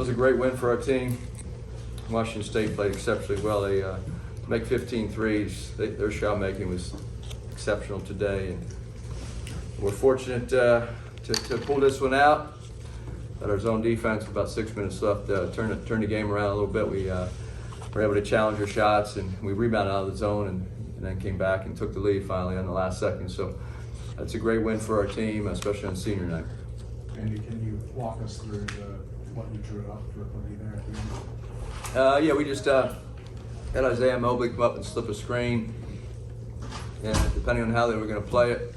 was a great win for our team. Washington State played exceptionally well. They make 15 threes. Their shot making was exceptional today, and we're fortunate to pull this one out. At our zone defense, about 6 minutes left, turn the game around a little bit. We were able to challenge their shots, and we rebounded out of the zone, and then came back and took the lead finally on the last second. So that's a great win for our team, especially on senior night. Andy, can you walk us through what you drew up for Boogie there at the end? Yeah, we just had Isaiah Mobley come up and slip a screen, and depending on how they were going to play it,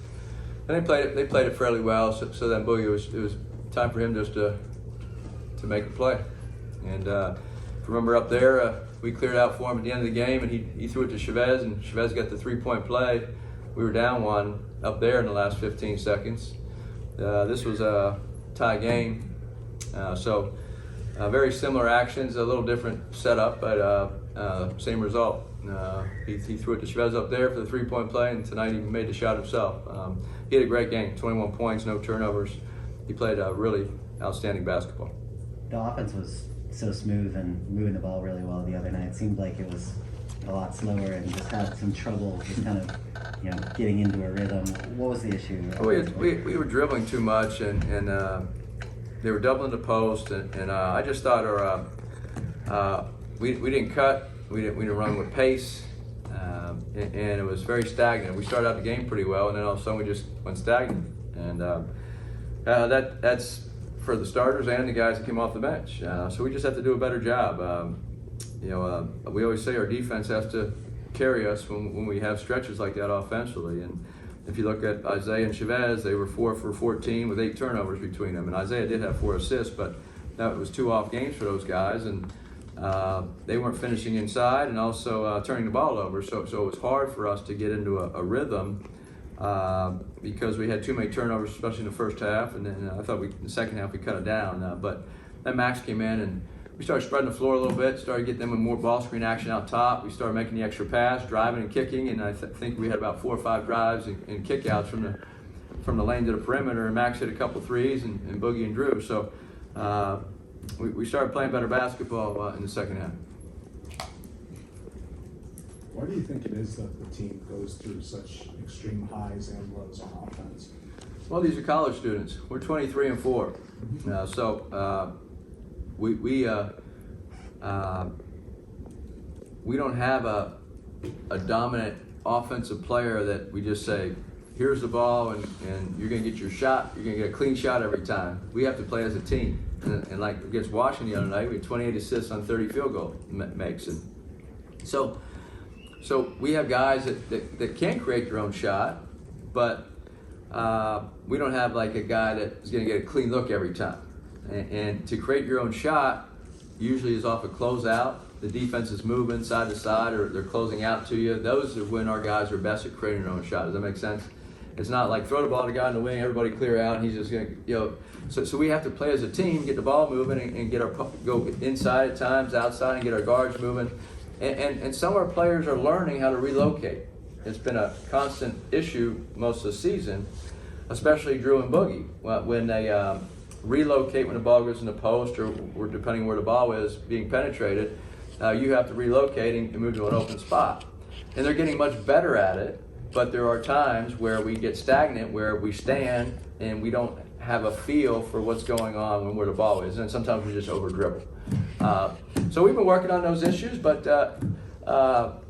and they played it fairly well. So then Boogie it was time for him just to make a play. And if you remember up there, we cleared out for him at the end of the game, and he threw it to Chavez, and Chavez got the 3-point play. We were down one up there in the last 15 seconds. This was a tie game, so very similar actions, a little different setup, but same result. He threw it to Chavez up there for the 3-point play, and tonight he made the shot himself. He had a great game, 21 points, no turnovers. He played really outstanding basketball. The offense was so smooth and moving the ball really well the other night. It seemed like it was a lot slower and just had some trouble just kind of, getting into a rhythm. What was the issue? We were dribbling too much, and they were doubling the post, and I just thought we didn't cut, we didn't run with pace, and it was very stagnant. We started out the game pretty well, and then all of a sudden we just went stagnant, and that's for the starters and the guys that came off the bench. So we just have to do a better job. We always say our defense has to carry us when we have stretches like that offensively. And if you look at Isaiah and Chavez, they were 4 for 14 with 8 turnovers between them. And Isaiah did have 4 assists, but that was 2 off games for those guys. And they weren't finishing inside and also turning the ball over. So it was hard for us to get into a rhythm because we had too many turnovers, especially in the first half. And then I thought in the second half we cut it down. But then Max came in and we started spreading the floor a little bit, started getting them with more ball screen action out top. We started making the extra pass, driving and kicking, and I think we had about 4 or 5 drives and kickouts from the lane to the perimeter, and Max hit a couple threes, and Boogie and Drew. So we started playing better basketball in the second half. Why do you think it is that the team goes through such extreme highs and lows on offense? Well, these are college students. We're 23 and 4, so we don't have a dominant offensive player that we just say, here's the ball and you're going to get your shot, you're going to get a clean shot every time. We have to play as a team. And like against Washington the other night, we had 28 assists on 30 field goal makes. And so we have guys that can create their own shot, but we don't have like a guy that is going to get a clean look every time. And to create your own shot usually is off a closeout. The defense is moving side to side, or they're closing out to you. Those are when our guys are best at creating their own shot. Does that make sense? It's not like throw the ball to the guy in the wing, everybody clear out, and he's just going to, So we have to play as a team, get the ball moving, and go inside at times, outside, and get our guards moving. And some of our players are learning how to relocate. It's been a constant issue most of the season, especially Drew and Boogie. When they relocate when the ball goes in the post, or depending where the ball is being penetrated, you have to relocate and move to an open spot. And they're getting much better at it, but there are times where we get stagnant, where we stand and we don't have a feel for what's going on where the ball is, and sometimes we just over dribble. So we've been working on those issues, but tell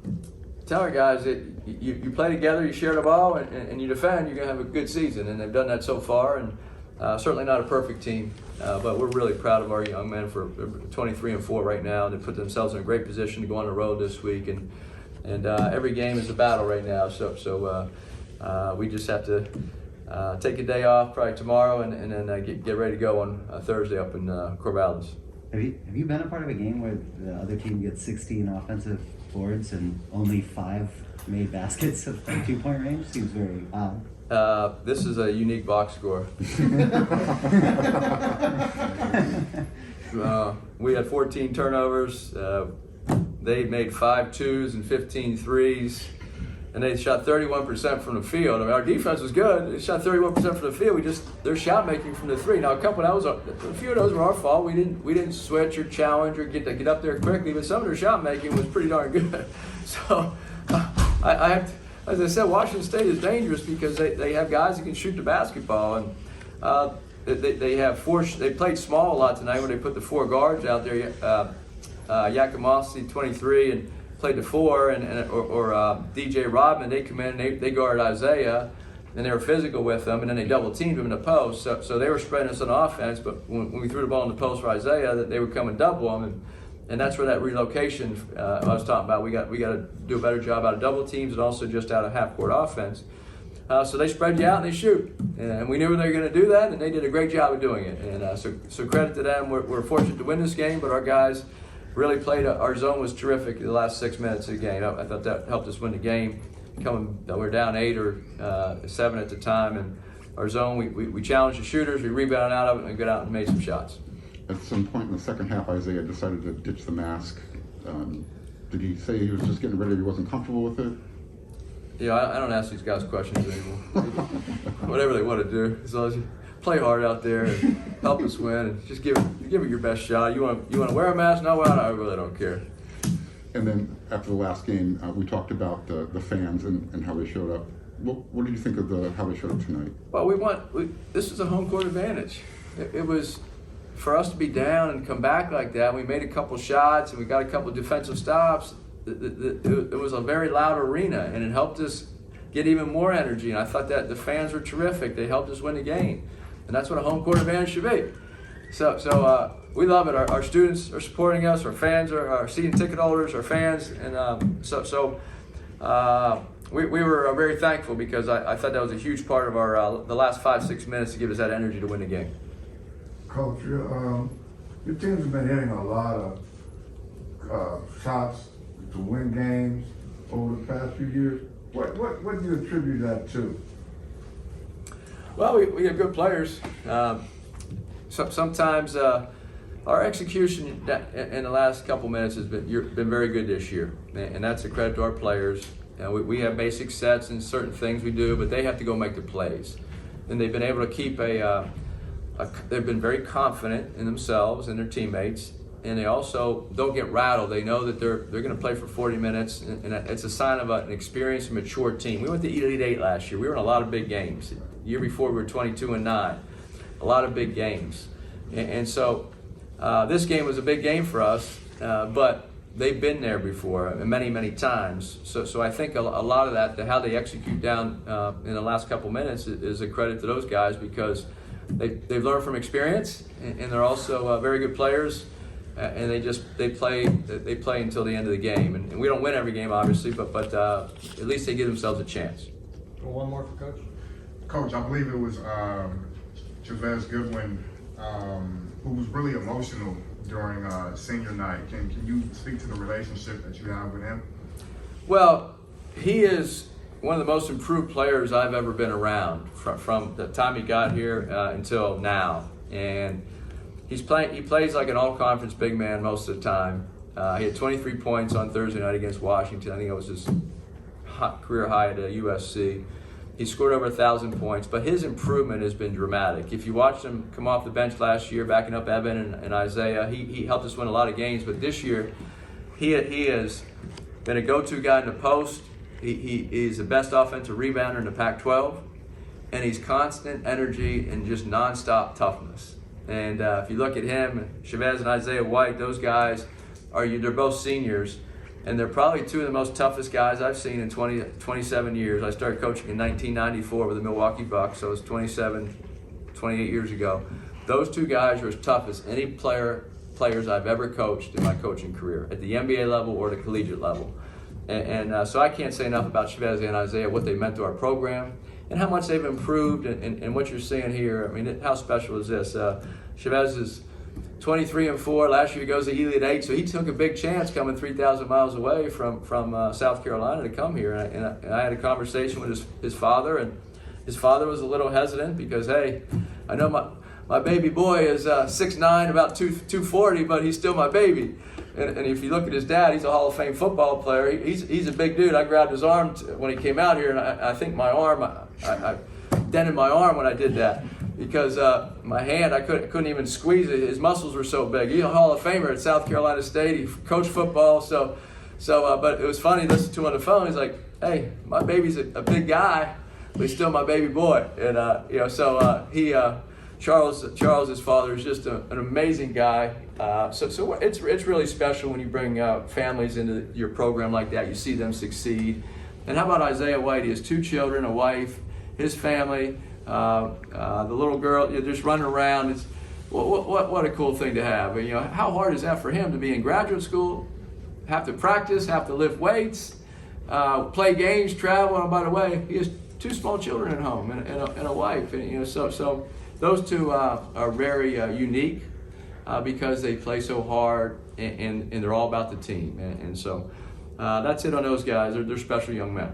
our guys that you play together, you share the ball, and you defend, you're going to have a good season, and they've done that so far. And certainly not a perfect team, but we're really proud of our young men for 23 and 4 right now. They put themselves in a great position to go on the road this week, and every game is a battle right now. So we just have to take a day off probably tomorrow, and then get ready to go on Thursday up in Corvallis. Have you been a part of a game where the other team gets 16 offensive boards and only 5 made baskets of 2-point range? Seems very odd. This is a unique box score. We had 14 turnovers. They made 5 twos and 15 threes. and they shot 31% from the field. I mean, our defense was good. They shot 31% from the field. Their shot making from the three. Now, a few of those were our fault. We didn't switch or challenge or get up there quickly. But some of their shot making was pretty darn good. So, as I said, Washington State is dangerous because they have guys that can shoot the basketball, and they have four. They played small a lot tonight when they put the four guards out there. Yakamasi 23 and played the four, or DJ Rodman. They come in and they guard Isaiah, and they were physical with them, and then they double teamed him in the post. So they were spreading us on offense, but when we threw the ball in the post for Isaiah, that they would come and double him, and that's where that relocation I was talking about. We got to do a better job out of double teams and also just out of half court offense. So they spread you out and they shoot, and we knew they were going to do that, and they did a great job of doing it. And so credit to them. We're fortunate to win this game, but our guys really played. Our zone was terrific in the last 6 minutes of the game. I thought that helped us win the game. We're down 8 or 7 at the time, and our zone, we challenged the shooters, we rebounded out of it, and got out and made some shots. At some point in the second half, Isaiah decided to ditch the mask. Did he say he was just getting ready, he wasn't comfortable with it? Yeah, I don't ask these guys questions anymore. Whatever they want to do, as long as you play hard out there and help us win, and just give it your best shot. You want to wear a mask? No, I really don't care. And then after the last game, we talked about the fans and how they showed up. What did you think of how they showed up tonight? Well, this is a home court advantage. It was for us to be down and come back like that. We made a couple shots and we got a couple defensive stops. It was a very loud arena, and it helped us get even more energy. And I thought that the fans were terrific. They helped us win the game, and that's what a home court advantage should be. So we love it. Our students are supporting us. Our fans are our season ticket holders, our fans, and we were very thankful because I thought that was a huge part of our the last 5-6 minutes to give us that energy to win the game. Coach, your teams have been hitting a lot of shots to win games over the past few years. What do you attribute that to? Well, we have good players. Sometimes our execution in the last couple minutes has been very good this year, and that's a credit to our players. We have basic sets and certain things we do, but they have to go make the plays, and they've been able to keep they've been very confident in themselves and their teammates, and they also don't get rattled. They know that they're going to play for 40 minutes, and it's a sign of an experienced and mature team. We went to Elite 8 last year. We were in a lot of big games. The year before we were 22-9, a lot of big games, and so this game was a big game for us, but they've been there before many times. So I think a lot of that, how they execute down in the last couple minutes, is a credit to those guys because they've learned from experience, and they're also very good players, and they play until the end of the game. And we don't win every game, obviously, but at least they give themselves a chance. One more for Coach. Coach, I believe it was Chavez Goodwin who was really emotional during senior night. Can you speak to the relationship that you have with him? Well, he is one of the most improved players I've ever been around from the time he got here until now. And he plays like an all-conference big man most of the time. He had 23 points on Thursday night against Washington. I think it was his career high at USC. He scored over 1,000 points, but his improvement has been dramatic. If you watched him come off the bench last year, backing up Evan and Isaiah, he helped us win a lot of games. But this year, he has been a go-to guy in the post. He's the best offensive rebounder in the Pac-12, and he's constant energy and just nonstop toughness. And if you look at him, Chavez and Isaiah White, those guys they're both seniors. And they're probably two of the most toughest guys I've seen in 27 years. I started coaching in 1994 with the Milwaukee Bucks, so it was 28 years ago. Those two guys are as tough as any players I've ever coached in my coaching career, at the NBA level or the collegiate level. And so I can't say enough about Chavez and Isaiah, what they meant to our program, and how much they've improved, and what you're seeing here. I mean, how special is this? Chavez is 23-4. Last year he goes to Elite 8, so he took a big chance coming 3,000 miles away from South Carolina to come here. And I had a conversation with his father, and his father was a little hesitant because, hey, I know my baby boy is 6'9", about 240, but he's still my baby. and if you look at his dad, he's a Hall of Fame football player. He's a big dude. I grabbed his arm when he came out here, and I think my arm, I dented my arm when I did that because my hand, I couldn't even squeeze it. His muscles were so big. He's a Hall of Famer at South Carolina State. He coached football, but it was funny listening to him on the phone. He's like, "Hey, my baby's a big guy, but he's still my baby boy." And Charles's father is just an amazing guy. So it's really special when you bring families into your program like that. You see them succeed. And how about Isaiah White? He has 2 children, a wife, his family, the little girl just running around. It's what a cool thing to have. And, how hard is that for him to be in graduate school, have to practice, have to lift weights, play games, travel. And by the way, he has 2 small children at home and a wife. And, so those 2 are very unique because they play so hard and they're all about the team. And so that's it on those guys. They're special young men.